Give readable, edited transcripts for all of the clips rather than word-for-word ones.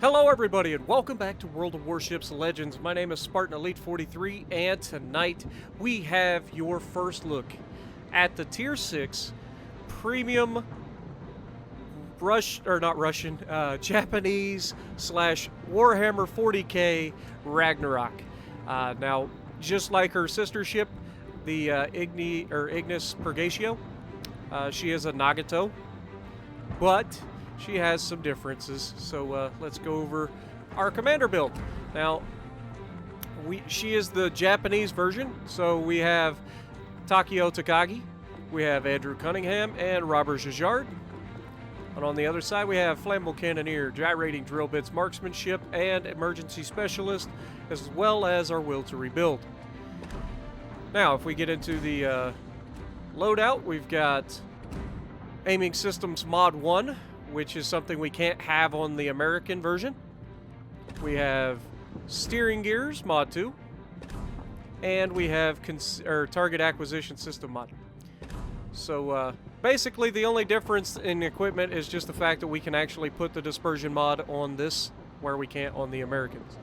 Hello everybody and welcome back to World of Warships Legends. My name is Spartan Elite 43 and tonight we have your first look at the Tier 6 Premium Japanese / Warhammer 40k Ragnarok. Now, just like her sister ship, the Ignis Purgatio, she is a Nagato, but she has some differences, so let's go over our commander build. Now, she is the Japanese version, so we have Takeo Takagi, we have Andrew Cunningham, and Robert Jajard. And on the other side, we have Flammable Cannoneer, Gyrating Drill Bits Marksmanship, and Emergency Specialist, as well as our Will to Rebuild. Now, if we get into the loadout, we've got Aiming Systems Mod 1, which is something we can't have on the American version. We have Steering Gears Mod 2, and we have Target Acquisition System Mod. So basically the only difference in equipment is just the fact that we can actually put the Dispersion Mod on this where we can't on the Americans.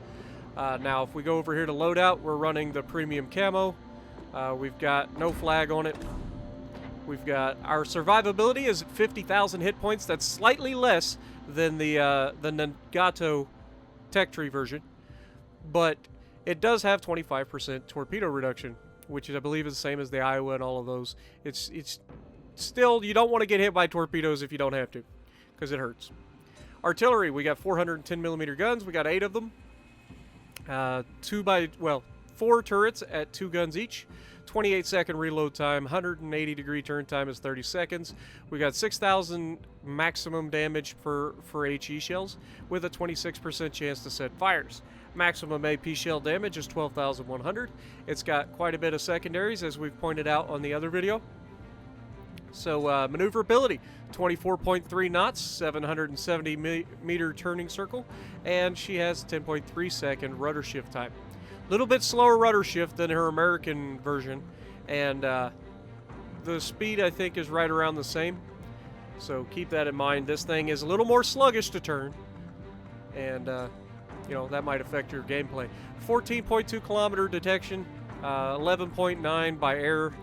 Now if we go over here to Loadout, we're running the Premium Camo. We've got no flag on it. We've got our survivability is 50,000 hit points. That's slightly less than the Nagato Tech Tree version, but it does have 25% torpedo reduction, which I believe is the same as the Iowa and all of those. It's still, you don't want to get hit by torpedoes if you don't have to, because it hurts. Artillery, we got 410mm guns. We got 8 of them. 4 turrets at 2 guns each. 28-second reload time, 180-degree turn time is 30 seconds. We got 6,000 maximum damage for HE shells with a 26% chance to set fires. Maximum AP shell damage is 12,100. It's got quite a bit of secondaries, as we've pointed out on the other video. So maneuverability, 24.3 knots, 770-meter turning circle, and she has 10.3-second rudder shift time. Little bit slower rudder shift than her American version, and the speed I think is right around the same, so keep that in mind. This thing is a little more sluggish to turn, and you know, that might affect your gameplay. 14.2 kilometer detection, 11.9 by air,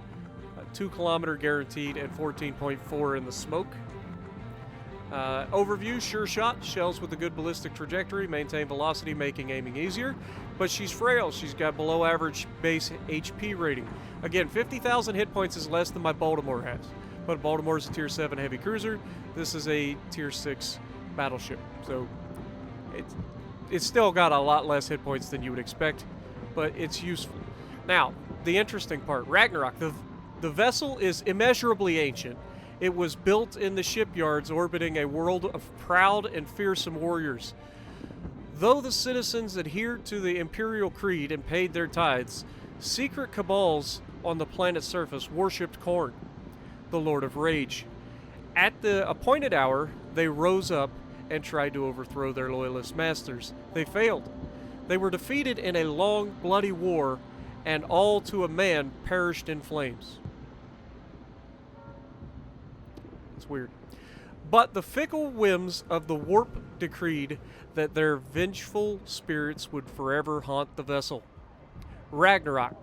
2 kilometer guaranteed, and 14.4 in the smoke. Overview, sure shot, shells with a good ballistic trajectory, maintain velocity, making aiming easier, but she's frail. She's got below average base HP rating. Again, 50,000 hit points is less than my Baltimore has, but Baltimore is a tier 7 heavy cruiser. This is a tier 6 battleship, so it's still got a lot less hit points than you would expect, but it's useful. Now, the interesting part, Ragnarok, the vessel is immeasurably ancient. It was built in the shipyards orbiting a world of proud and fearsome warriors. Though the citizens adhered to the imperial creed and paid their tithes, secret cabals on the planet's surface worshipped Khorne, the Lord of Rage. At the appointed hour, they rose up and tried to overthrow their loyalist masters. They failed. They were defeated in a long, bloody war, and all to a man perished in flames. It's weird. But the fickle whims of the warp decreed that their vengeful spirits would forever haunt the vessel. Ragnarok,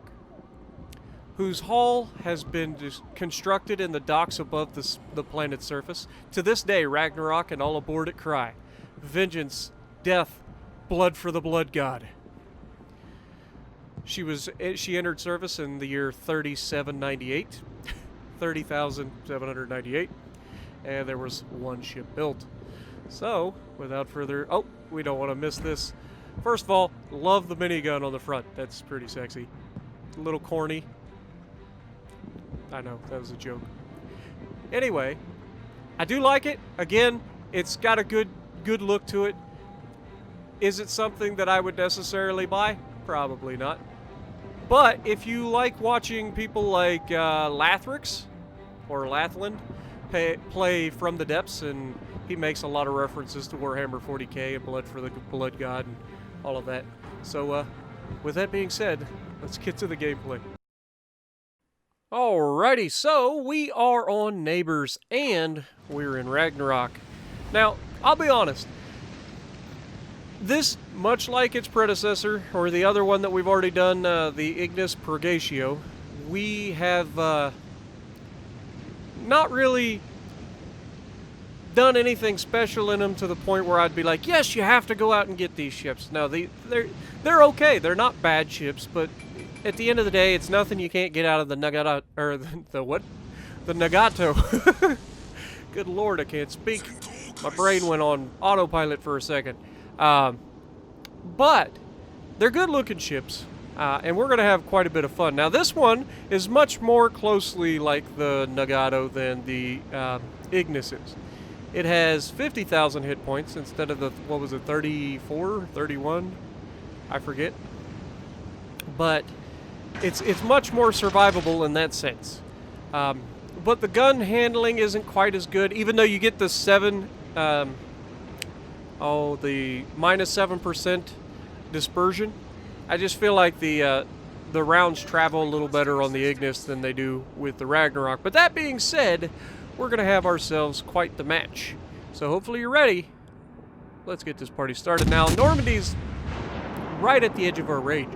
whose hull has been constructed in the docks above the planet's surface. To this day, Ragnarok and all aboard it cry, vengeance, death, blood for the blood god. She entered service in the year 3798, 30,798. And there was 1 ship built. So, without further... Oh, we don't want to miss this. First of all, love the minigun on the front. That's pretty sexy. A little corny. I know, that was a joke. Anyway, I do like it. Again, it's got a good look to it. Is it something that I would necessarily buy? Probably not. But if you like watching people like Lathrix or Lathland play From the Depths, and he makes a lot of references to Warhammer 40k and Blood for the Blood God and all of that. So with that being said, let's get to the gameplay. Alrighty, so we are on Neighbors and we're in Ragnarok. Now, I'll be honest, This, much like its predecessor, or the other one that we've already done, the Ignis Purgatio, we have not really done anything special in them to the point where I'd be like, yes, you have to go out and get these ships. No, they're okay. They're not bad ships, but at the end of the day, it's nothing you can't get out of the Nagato, or the what? The Nagato. Good Lord, I can't speak. My brain went on autopilot for a second. But they're good-looking ships, and we're going to have quite a bit of fun. Now, this one is much more closely like the Nagato than the Ignis is. It has 50,000 hit points instead of the, what was it, 34, 31? I forget. But it's much more survivable in that sense. But the gun handling isn't quite as good, even though you get the the -7% dispersion. I just feel like the rounds travel a little better on the Ignis than they do with the Ragnarok. But that being said, we're going to have ourselves quite the match. So hopefully you're ready. Let's get this party started. Now, Normandy's right at the edge of our range.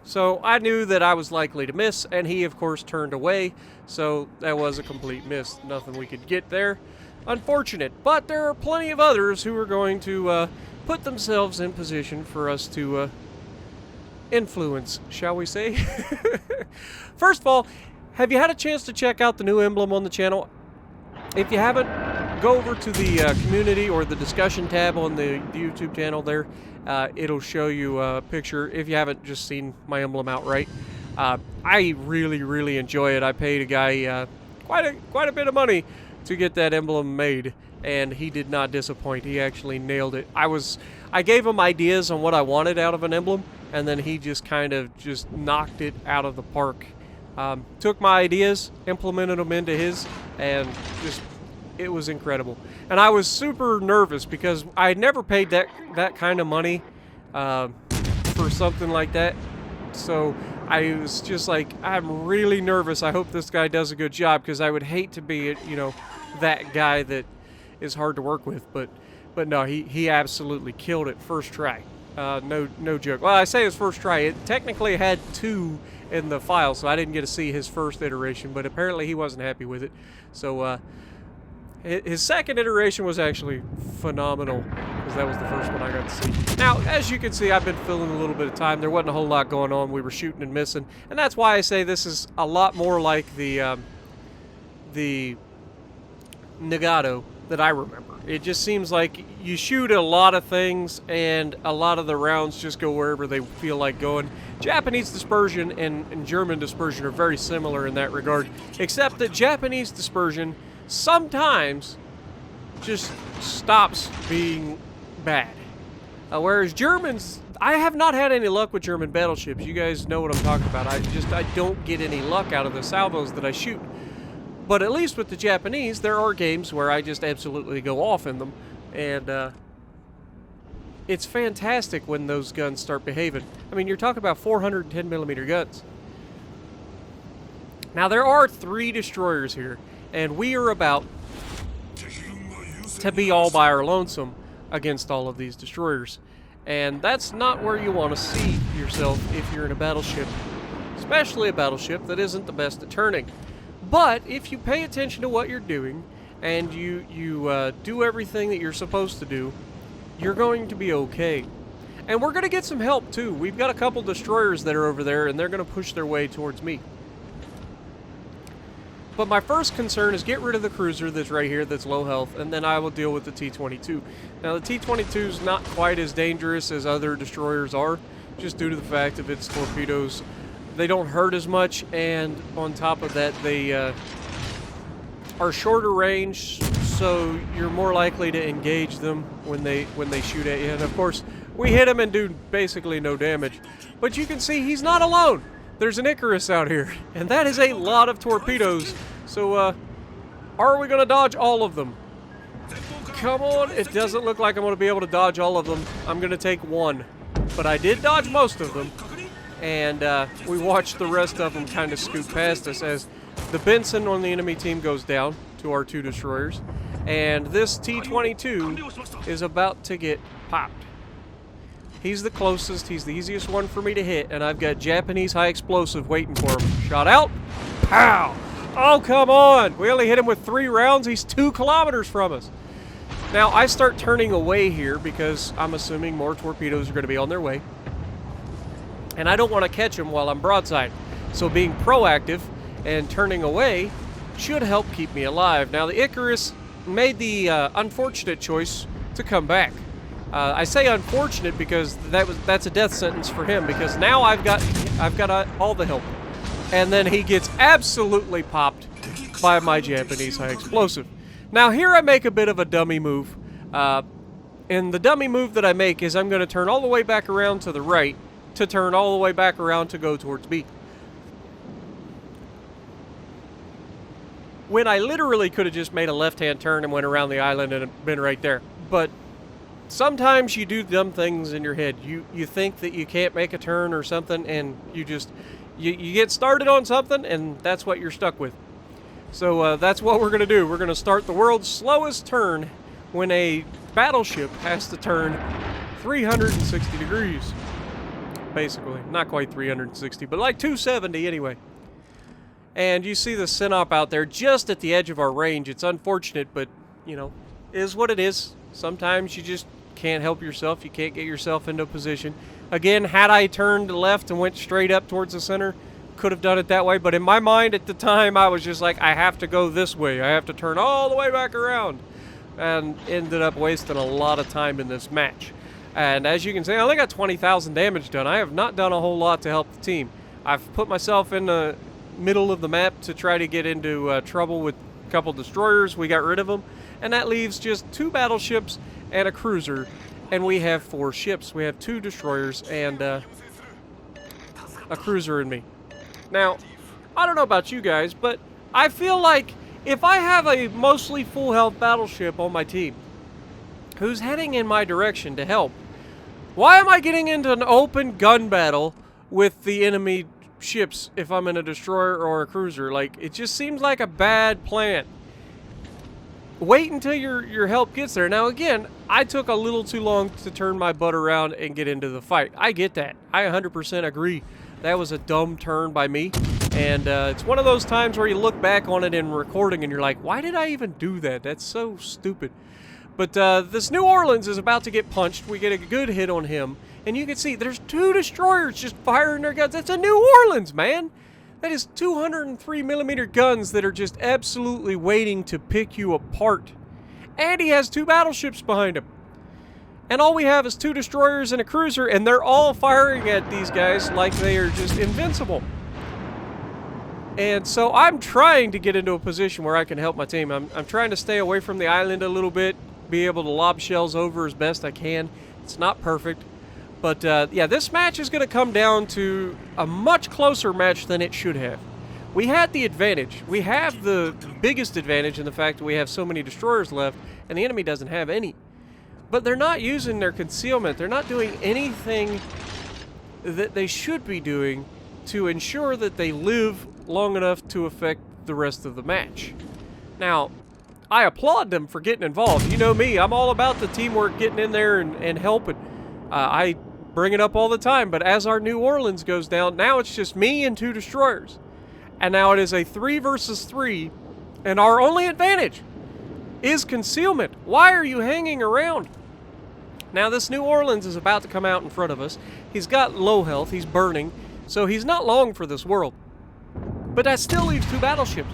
So I knew that I was likely to miss, and he, of course, turned away. So that was a complete miss. Nothing we could get there. Unfortunate. But there are plenty of others who are going to put themselves in position for us to influence, shall we say? First of all, have you had a chance to check out the new emblem on the channel? If you haven't, go over to the community or the discussion tab on the YouTube channel there. It'll show you a picture if you haven't just seen my emblem outright. I really enjoy it. I paid a guy quite a bit of money to get that emblem made, and he did not disappoint. He actually nailed it. I gave him ideas on what I wanted out of an emblem, and then he just kind of just knocked it out of the park. Took my ideas, implemented them into his, and it was incredible. And I was super nervous because I had never paid that kind of money for something like that. So I was just like, I'm really nervous. I hope this guy does a good job, because I would hate to be, that guy that is hard to work with. But no, he absolutely killed it first try. No joke. Well, I say his first try. It technically had 2 in the file, so I didn't get to see his first iteration, but apparently he wasn't happy with it. So his second iteration was actually phenomenal, because that was the first one I got to see. Now, as you can see, I've been filling a little bit of time. There wasn't a whole lot going on. We were shooting and missing, and that's why I say this is a lot more like the Nagato that I remember. It just seems like you shoot a lot of things, and a lot of the rounds just go wherever they feel like going. Japanese dispersion and German dispersion are very similar in that regard, except that Japanese dispersion sometimes just stops being bad. Whereas Germans, I have not had any luck with German battleships. You guys know what I'm talking about. I don't get any luck out of the salvos that I shoot. But at least with the Japanese, there are games where I just absolutely go off in them. And it's fantastic when those guns start behaving. I mean, you're talking about 410mm guns. Now, there are 3 destroyers here, and we are about to be all by our lonesome against all of these destroyers. And that's not where you want to see yourself if you're in a battleship, especially a battleship that isn't the best at turning. But if you pay attention to what you're doing, and you do everything that you're supposed to do, you're going to be okay. And we're going to get some help too. We've got a couple destroyers that are over there, and they're going to push their way towards me. But my first concern is get rid of the cruiser that's right here that's low health, and then I will deal with the T-22. Now, the T-22 is not quite as dangerous as other destroyers are, just due to the fact of its torpedoes. They don't hurt as much, and on top of that, they are shorter range, so you're more likely to engage them when they shoot at you. And of course, we hit him and do basically no damage. But you can see he's not alone. There's an Icarus out here, and that is a lot of torpedoes. So, are we going to dodge all of them? Come on, it doesn't look like I'm going to be able to dodge all of them. I'm going to take 1. But I did dodge most of them. And we watched the rest of them kind of scoot past us as the Benson on the enemy team goes down to our 2 destroyers. And this T-22 is about to get popped. He's the closest, he's the easiest one for me to hit, and I've got Japanese high explosive waiting for him. Shot out. Pow! Oh, come on! We only hit him with 3 rounds. He's 2 kilometers from us. Now, I start turning away here because I'm assuming more torpedoes are going to be on their way. And I don't want to catch them while I'm broadside. So being proactive and turning away should help keep me alive. Now, the Icarus made the unfortunate choice to come back. I say unfortunate because that's a death sentence for him, because now I've got all the help, and then he gets absolutely popped by my Japanese high explosive. Now here I make a bit of a dummy move, and the dummy move that I make is I'm going to turn all the way back around to the right to turn all the way back around to go towards B, when I literally could have just made a left-hand turn and went around the island and been right there. But sometimes you do dumb things in your head. You think that you can't make a turn or something, and you get started on something, and that's what you're stuck with. So that's what we're going to do. We're going to start the world's slowest turn when a battleship has to turn 360 degrees. Basically. Not quite 360, but like 270 anyway. And you see the Sinop out there just at the edge of our range. It's unfortunate, but, you know, is what it is. Sometimes you just can't help yourself. You can't get yourself into a position. Again, had I turned left and went straight up towards the center, could have done it that way. But in my mind at the time, I was just like, I have to go this way. I have to turn all the way back around. And ended up wasting a lot of time in this match. And as you can see, I only got 20,000 damage done. I have not done a whole lot to help the team. I've put myself in the middle of the map to try to get into trouble with a couple destroyers. We got rid of them. And that leaves just 2 battleships and a cruiser. And we have 4 ships. We have 2 destroyers and a cruiser and me. Now, I don't know about you guys, but I feel like if I have a mostly full health battleship on my team who's heading in my direction to help, why am I getting into an open gun battle with the enemy ships if I'm in a destroyer or a cruiser? Like, it just seems like a bad plan. Wait until your help gets there. Now, again, I took a little too long to turn my butt around and get into the fight. I get that. I 100% agree. That was a dumb turn by me. And it's one of those times where you look back on it in recording and you're like, why did I even do that? That's so stupid. But this New Orleans is about to get punched. We get a good hit on him. And you can see there's 2 destroyers just firing their guns. That's a New Orleans, man. That is 203mm guns that are just absolutely waiting to pick you apart. And he has 2 battleships behind him. And all we have is 2 destroyers and a cruiser, and they're all firing at these guys like they are just invincible. And so I'm trying to get into a position where I can help my team. I'm trying to stay away from the island a little bit, be able to lob shells over as best I can. It's not perfect. But, yeah, this match is going to come down to a much closer match than it should have. We had the advantage. We have the biggest advantage in the fact that we have so many destroyers left, and the enemy doesn't have any. But they're not using their concealment. They're not doing anything that they should be doing to ensure that they live long enough to affect the rest of the match. Now, I applaud them for getting involved. You know me, I'm all about the teamwork, getting in there and helping. I bring it up all the time, but as our New Orleans goes down, now it's just me and 2 destroyers. And now it is a 3 versus 3, and our only advantage is concealment. Why are you hanging around? Now this New Orleans is about to come out in front of us. He's got low health, he's burning, so he's not long for this world. But that still leaves 2 battleships.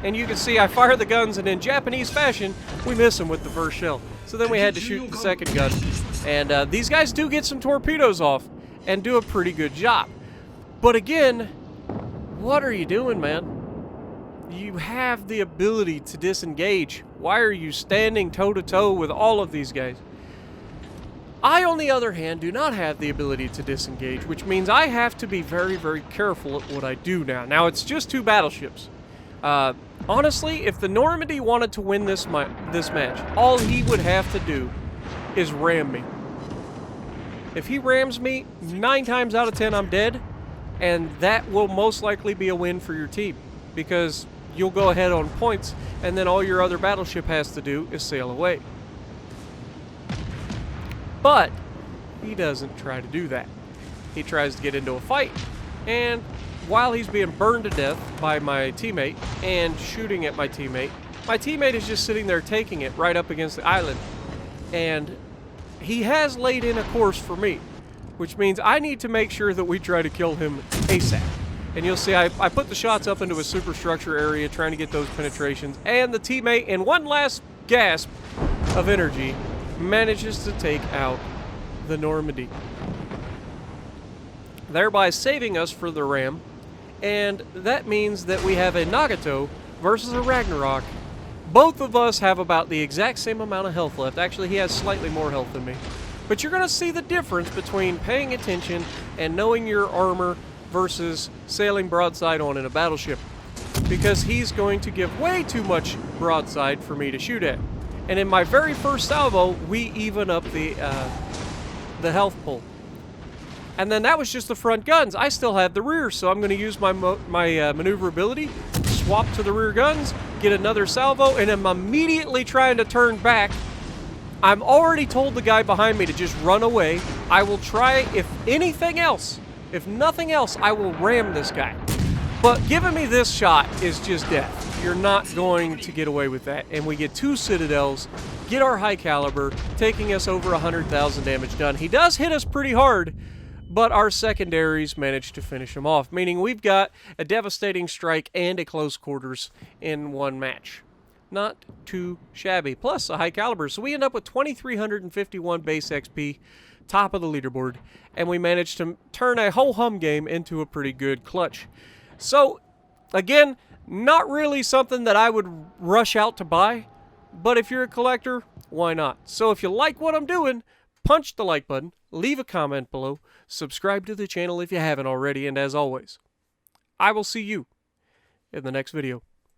And you can see I fire the guns, and in Japanese fashion, we miss him with the first shell. So then we had to shoot the second gun. And these guys do get some torpedoes off and do a pretty good job. But again, what are you doing, man? You have the ability to disengage. Why are you standing toe-to-toe with all of these guys? I, on the other hand, do not have the ability to disengage, which means I have to be very, very careful at what I do now. Now, it's just 2 battleships. Honestly, if the Normandy wanted to win this match, all he would have to do is ram me. If he rams me, 9 times out of 10 I'm dead, and that will most likely be a win for your team, because you'll go ahead on points, and then all your other battleship has to do is sail away. But he doesn't try to do that. He tries to get into a fight, and while he's being burned to death by my teammate and shooting at my teammate is just sitting there taking it right up against the island. And he has laid in a course for me, which means I need to make sure that we try to kill him ASAP. And you'll see I put the shots up into a superstructure area trying to get those penetrations, and the teammate, in one last gasp of energy, manages to take out the Normandy, thereby saving us for the ram. And that means that we have a Nagato versus a Ragnarok. Both of us have about the exact same amount of health left. Actually, he has slightly more health than me. But you're going to see the difference between paying attention and knowing your armor versus sailing broadside on in a battleship. Because he's going to give way too much broadside for me to shoot at. And in my very first salvo, we even up the health pool. And then that was just the front guns. I still have the rear, so I'm going to use my maneuverability, swap to the rear guns, get another salvo, and I'm immediately trying to turn back. I'm already told the guy behind me to just run away. I will try, if anything else, if nothing else, I will ram this guy. But giving me this shot is just death. You're not going to get away with that. And we get 2 citadels, get our high caliber, taking us over 100,000 damage done. He does hit us pretty hard, but our secondaries managed to finish him off, meaning we've got a devastating strike and a close quarters in one match. Not too shabby. Plus a high caliber. So we end up with 2,351 base XP, top of the leaderboard, and we managed to turn a ho-hum game into a pretty good clutch. So, again, not really something that I would rush out to buy, but if you're a collector, why not? So if you like what I'm doing, punch the like button, leave a comment below, subscribe to the channel if you haven't already, and as always, I will see you in the next video.